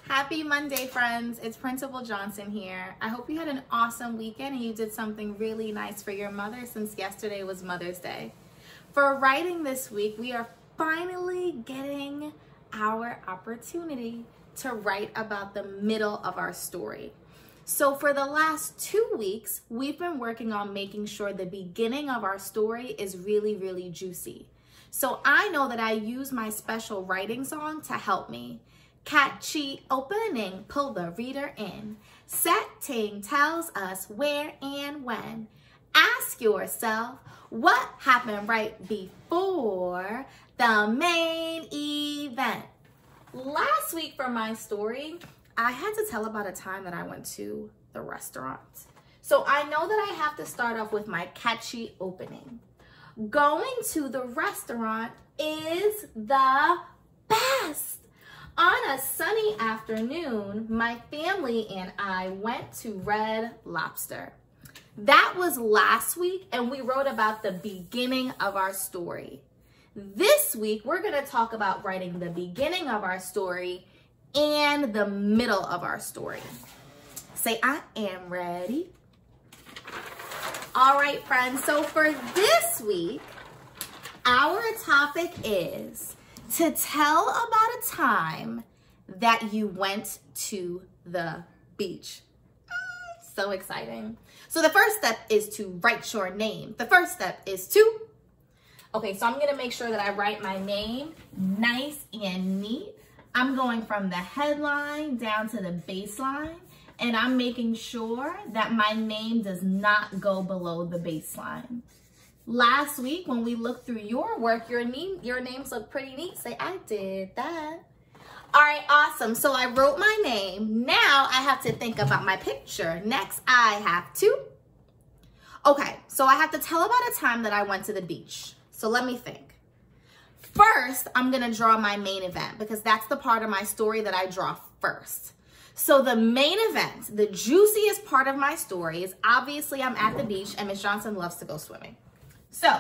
Happy Monday, friends. It's Principal Johnson here. I hope you had an awesome weekend and you did something really nice for your mother since yesterday was Mother's Day. For writing this week, we are finally getting our opportunity to write about the middle of our story. So for the last 2 weeks, we've been working on making sure the beginning of our story is really juicy. So I know that I use my special writing song to help me. Catchy opening, pull the reader in. Setting tells us where and when. Ask yourself, what happened right before the main event? Last week for my story, I had to tell about a time that I went to the restaurant. So I know that I have to start off with my catchy opening. Going to the restaurant is the best. On a sunny afternoon, my family and I went to Red Lobster. That was last week, and we wrote about the beginning of our story. This week, we're going to talk about writing the beginning of our story and the middle of our story. Say, I am ready. All right, friends. So for this week, our topic is to tell about a time that you went to the beach. So exciting. So the first step is to write your name. The first step is to, okay, so I'm gonna make sure that I write my name nice and neat. I'm going from the headline down to the baseline, and I'm making sure that my name does not go below the baseline. Last week, when we looked through your work, your names look pretty neat. Say, I did that. All right, awesome. So I wrote my name. Now I have to think about my picture. Next, I have to. Okay, so I have to tell about a time that I went to the beach. So let me think. First, I'm gonna draw my main event because that's the part of my story that I draw first. So the main event, the juiciest part of my story is obviously I'm at the beach and Miss Johnson loves to go swimming. So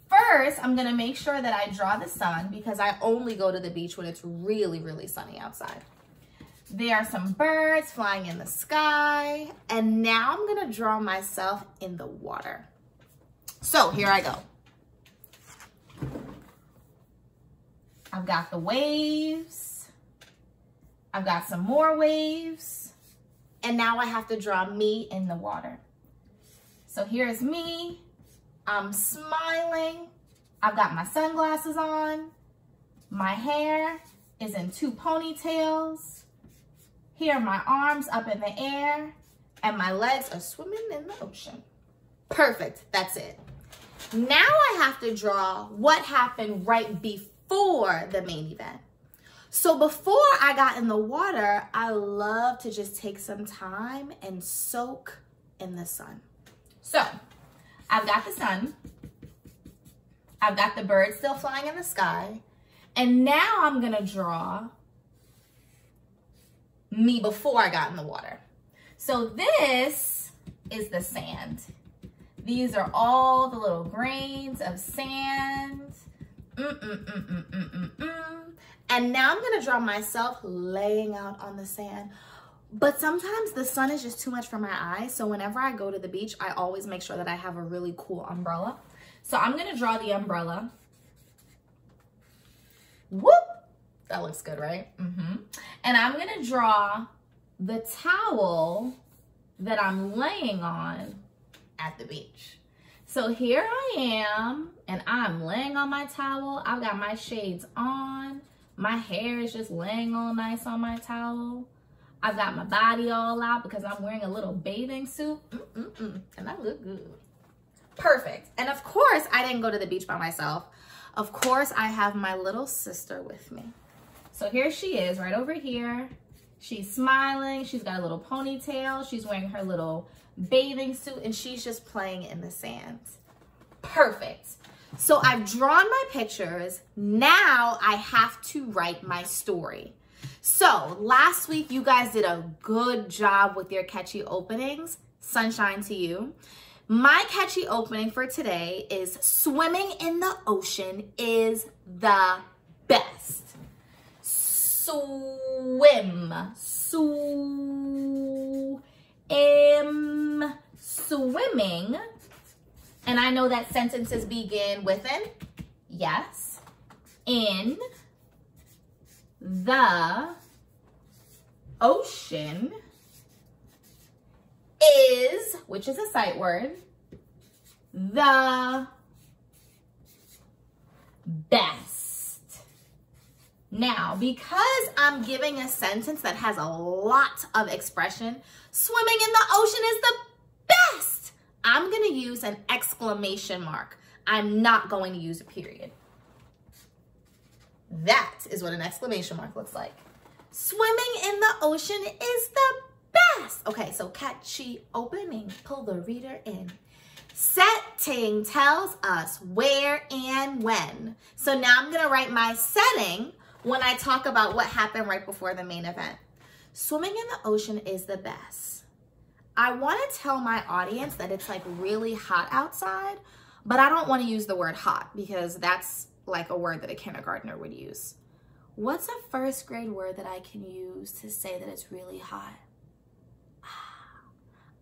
first, I'm gonna make sure that I draw the sun because I only go to the beach when it's really sunny outside. There are some birds flying in the sky, and now I'm gonna draw myself in the water. So here I go. I've got the waves. I've got some more waves. And now I have to draw me in the water. So here's me. I'm smiling. I've got my sunglasses on. My hair is in 2 ponytails. Here are my arms up in the air. And my legs are swimming in the ocean. Perfect. That's it. Now I have to draw what happened right before the main event. So before I got in the water, I love to just take some time and soak in the sun. So I've got the sun, I've got the birds still flying in the sky, and now I'm gonna draw me before I got in the water. So this is the sand. These are all the little grains of sand. And now I'm gonna draw myself laying out on the sand. But sometimes the sun is just too much for my eyes. So whenever I go to the beach, I always make sure that I have a really cool umbrella. So I'm gonna draw the umbrella. Whoop! That looks good, right? And I'm gonna draw the towel that I'm laying on at the beach. So here I am, and I'm laying on my towel. I've got my shades on. My hair is just laying all nice on my towel. I've got my body all out because I'm wearing a little bathing suit. And I look good. Perfect. And of course, I didn't go to the beach by myself. Of course, I have my little sister with me. So here she is right over here. She's smiling. She's got a little ponytail. She's wearing her little bathing suit and she's just playing in the sand. Perfect. So I've drawn my pictures. Now I have to write my story. So last week, you guys did a good job with your catchy openings. Sunshine to you. My catchy opening for today is swimming in the ocean is the best. Swimming swim, swimming. And I know that sentences begin with an yes. In the ocean is, which is a sight word, the best. Now, because I'm giving a sentence that has a lot of expression, swimming in the ocean is the best, I'm going to use an exclamation mark. I'm not going to use a period. That is what an exclamation mark looks like. Swimming in the ocean is the best. Okay, so catchy opening. Pull the reader in. Setting tells us where and when. So now I'm going to write my setting when I talk about what happened right before the main event. Swimming in the ocean is the best. I want to tell my audience that it's like really hot outside, but I don't want to use the word hot because that's like a word that a kindergartner would use. What's a first grade word that I can use to say that it's really hot?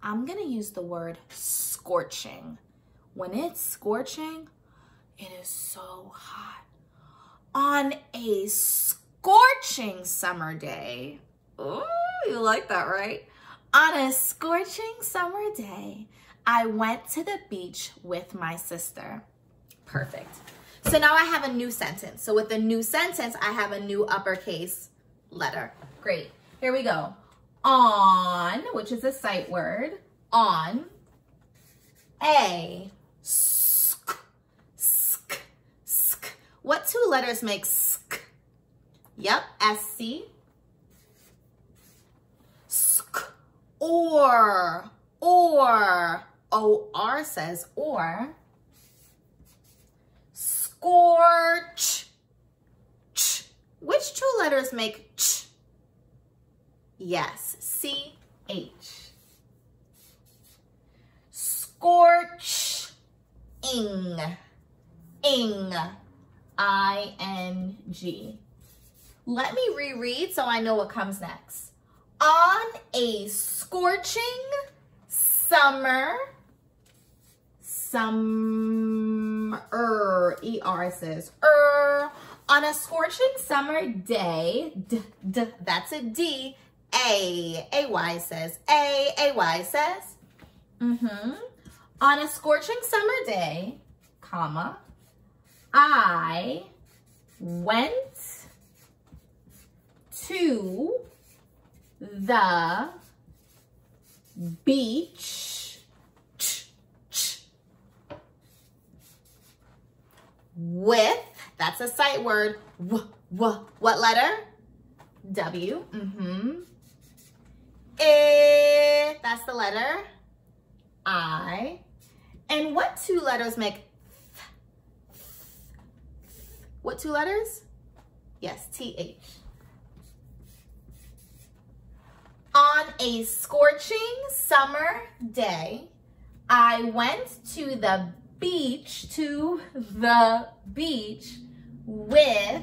I'm going to use the word scorching. When it's scorching, it is so hot. On a scorching summer day, ooh, you like that, right? On a scorching summer day, I went to the beach with my sister. Perfect. So now I have a new sentence. So with the new sentence, I have a new uppercase letter. Great. Here we go. On, which is a sight word, on a sk. What two letters make sk? Yep, SC. Sk. Or, OR says or. Scorch. Ch. Which two letters make ch? Yes, CH. Scorching. Ing. ING. Let me reread so I know what comes next. On a scorching summer, ER says on a scorching summer day, that's a D, AY says, AY says, on a scorching summer day, comma, I went to the beach with, that's a sight word, what letter? W, that's the letter, I, and what two letters make what two letters? Yes, TH. On a scorching summer day, I went to the beach, with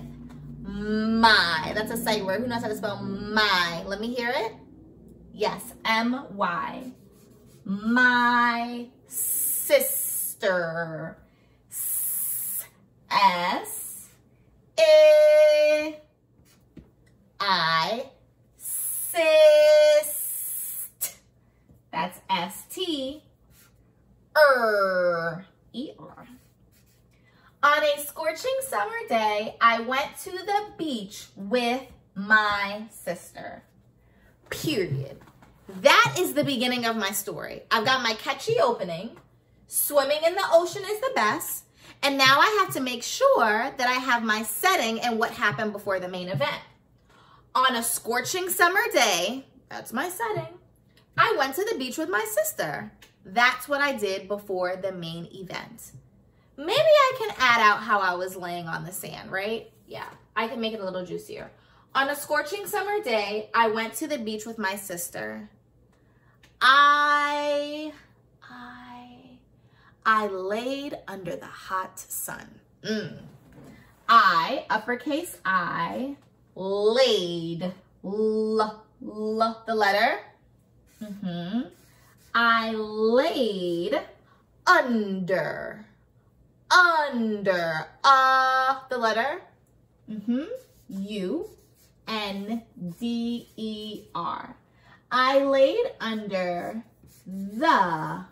my, that's a sight word. Who knows how to spell my? Let me hear it. Yes, M-Y. My sister. S-I-S-T. That's S-T. E-R. On a scorching summer day, I went to the beach with my sister. Period. That is the beginning of my story. I've got my catchy opening. Swimming in the ocean is the best. And now I have to make sure that I have my setting and what happened before the main event. On a scorching summer day, that's my setting, I went to the beach with my sister. That's what I did before the main event. Maybe I can add out how I was laying on the sand, right? Yeah, I can make it a little juicier. On a scorching summer day, I went to the beach with my sister. I laid under the hot sun. I, uppercase I, laid the letter. I laid under, the letter. U-N-D-E-R. I laid under the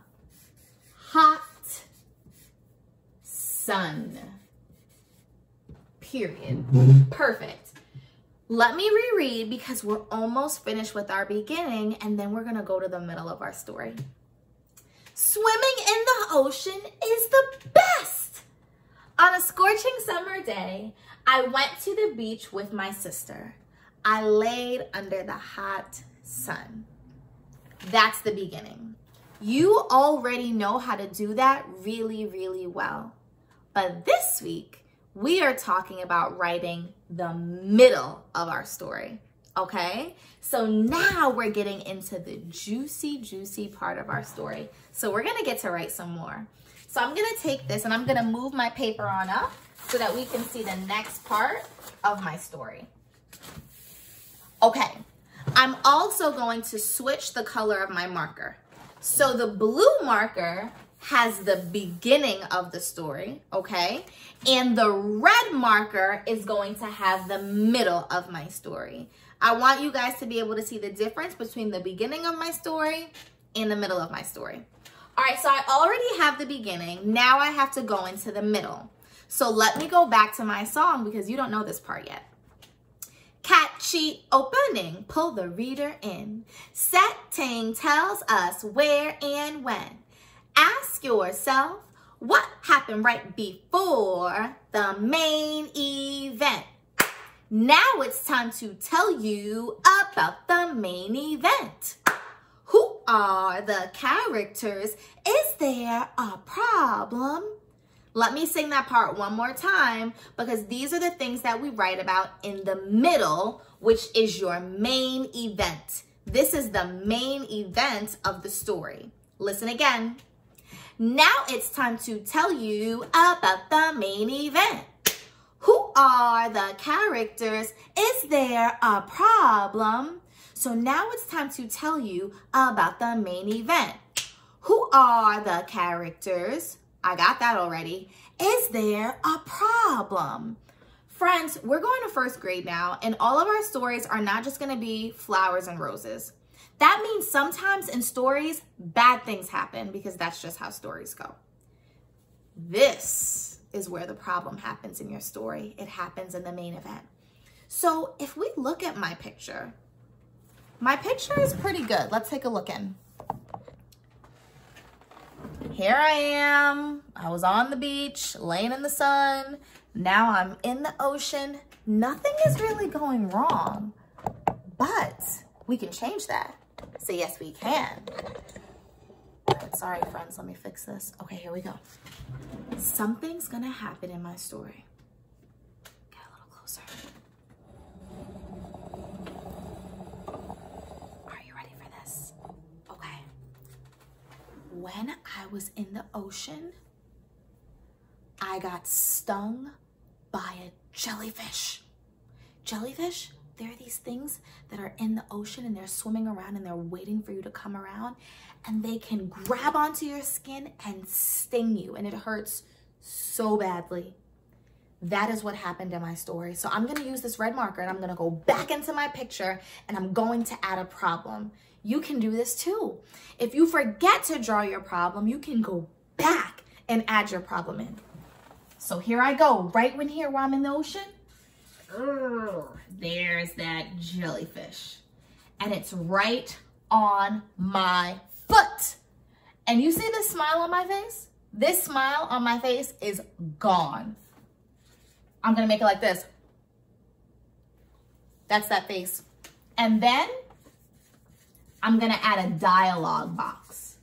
hot sun. Period. Perfect. Let me reread because we're almost finished with our beginning, and then we're going to go to the middle of our story. Swimming in the ocean is the best. On a scorching summer day, I went to the beach with my sister. I laid under the hot sun. That's the beginning. You already know how to do that really, really well. But this week, we are talking about writing the middle of our story, okay? So now we're getting into the juicy, juicy part of our story. So we're gonna get to write some more. So I'm gonna take this and I'm gonna move my paper on up so that we can see the next part of my story. Okay, I'm also going to switch the color of my marker. So the blue marker has the beginning of the story, okay? And the red marker is going to have the middle of my story. I want you guys to be able to see the difference between the beginning of my story and the middle of my story. All right, so I already have the beginning. Now I have to go into the middle. So let me go back to my song because you don't know this part yet. Catchy opening, pull the reader in. Setting tells us where and when. Ask yourself, what happened right before the main event? Now it's time to tell you about the main event. Who are the characters? Is there a problem? Let me sing that part one more time because these are the things that we write about in the middle, which is your main event. This is the main event of the story. Listen again. Now it's time to tell you about the main event. Who are the characters? Is there a problem? So now it's time to tell you about the main event. Who are the characters? I got that already. Is there a problem? Friends, we're going to first grade now, and all of our stories are not just going to be flowers and roses. That means sometimes in stories, bad things happen because that's just how stories go. This is where the problem happens in your story. It happens in the main event. So if we look at my picture is pretty good. Let's take a look in. Here I am. I was on the beach, laying in the sun. Now I'm in the ocean. Nothing is really going wrong, but we can change that. So yes, we can. Sorry, friends, let me fix this. Okay, here we go. Something's gonna happen in my story. Get a little closer. Are you ready for this? Okay. When I was in the ocean, I got stung by a jellyfish. Jellyfish, there are these things that are in the ocean and they're swimming around and they're waiting for you to come around, and they can grab onto your skin and sting you, and it hurts so badly. That is what happened in my story. So I'm gonna use this red marker and I'm gonna go back into my picture and I'm going to add a problem. You can do this too. If you forget to draw your problem, you can go back and add your problem in. So here I go, right when here where I'm in the ocean. There's that jellyfish. And it's right on my foot. And you see this smile on my face? This smile on my face is gone. I'm gonna make it like this. That's that face. And then I'm gonna add a dialogue box.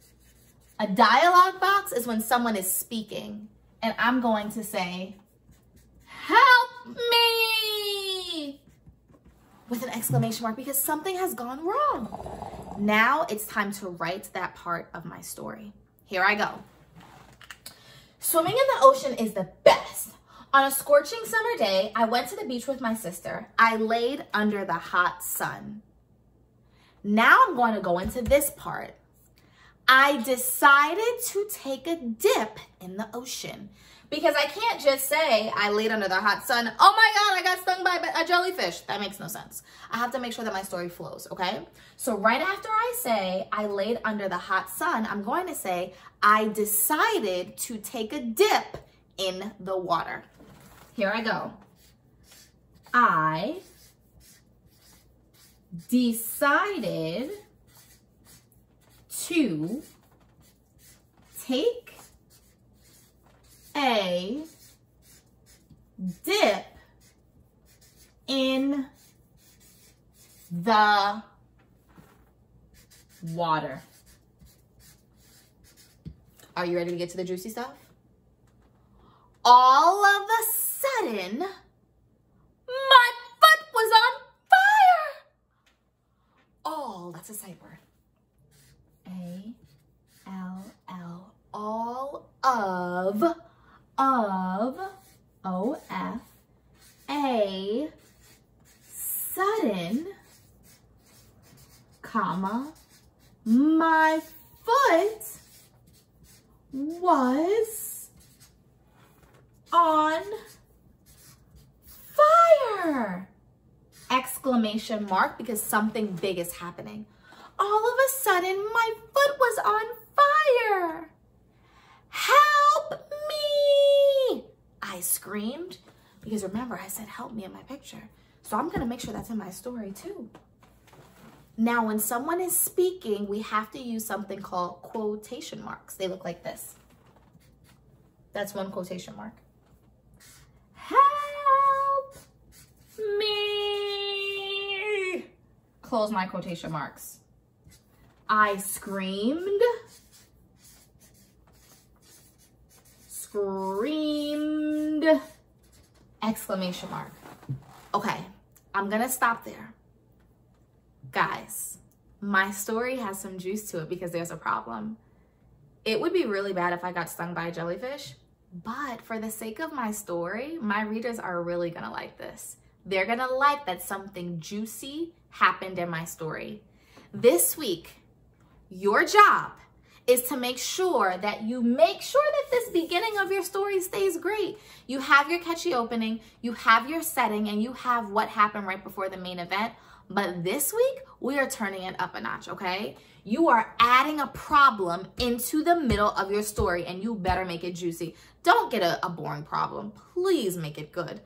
A dialogue box is when someone is speaking and I'm going to say, "Help me!" with an exclamation mark because something has gone wrong. Now it's time to write that part of my story. Here I go. Swimming in the ocean is the best. On a scorching summer day, I went to the beach with my sister. I laid under the hot sun. Now I'm going to go into this part. I decided to take a dip in the ocean. Because I can't just say I laid under the hot sun. Oh my God, I got stung by a jellyfish. That makes no sense. I have to make sure that my story flows, okay? So right after I say I laid under the hot sun, I'm going to say I decided to take a dip in the water. Here I go. I decided to take a dip in the water. Are you ready to get to the juicy stuff? All of a sudden, my foot was on fire. All, that's a sight word. A-L-L, all of, O-F, a, sudden, comma, my foot was on fire! Exclamation mark, because something big is happening. All of a sudden, my foot was on fire. Help me! I screamed, because remember I said help me in my picture. So I'm gonna make sure that's in my story too. Now, when someone is speaking, we have to use something called quotation marks. They look like this. That's one quotation mark. Help me! Close my quotation marks. I screamed. Screamed. Exclamation mark. Okay, I'm gonna stop there. Guys, my story has some juice to it because there's a problem. It would be really bad if I got stung by a jellyfish, but for the sake of my story, my readers are really gonna like this. They're gonna like that something juicy happened in my story. This week, your job is to make sure that this beginning of your story stays great. You have your catchy opening, you have your setting, and you have what happened right before the main event. But this week, we are turning it up a notch, okay? You are adding a problem into the middle of your story, and you better make it juicy. Don't get a boring problem. Please make it good.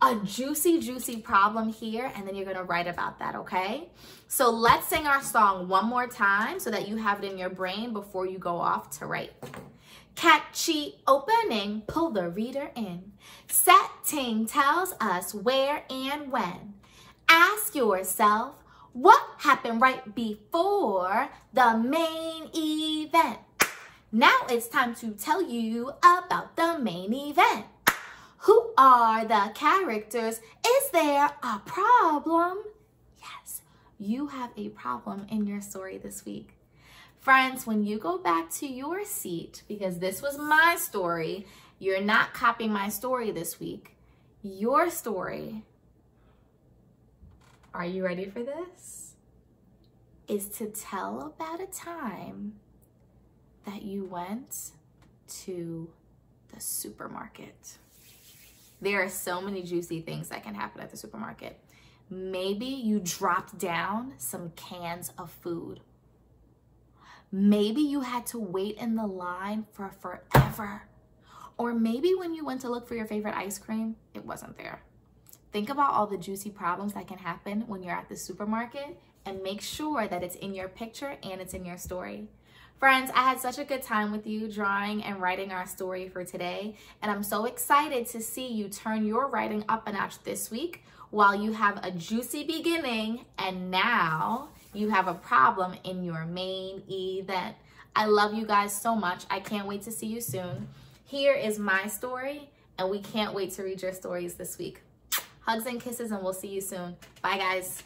A juicy, juicy problem here, and then you're gonna write about that, okay? So let's sing our song one more time so that you have it in your brain before you go off to write. Catchy opening, pull the reader in. Setting tells us where and when. Ask yourself, what happened right before the main event? Now it's time to tell you about the main event. Who are the characters? Is there a problem? Yes, you have a problem in your story this week. Friends, when you go back to your seat, because this was my story, you're not copying my story this week. Your story, are you ready for this? Is to tell about a time that you went to the supermarket. There are so many juicy things that can happen at the supermarket. Maybe you dropped down some cans of food. Maybe you had to wait in the line for forever. Or maybe when you went to look for your favorite ice cream, it wasn't there. Think about all the juicy problems that can happen when you're at the supermarket, and make sure that it's in your picture and it's in your story. Friends, I had such a good time with you drawing and writing our story for today, and I'm so excited to see you turn your writing up a notch this week while you have a juicy beginning and now you have a problem in your main event. I love you guys so much. I can't wait to see you soon. Here is my story, and we can't wait to read your stories this week. Hugs and kisses, and we'll see you soon. Bye, guys.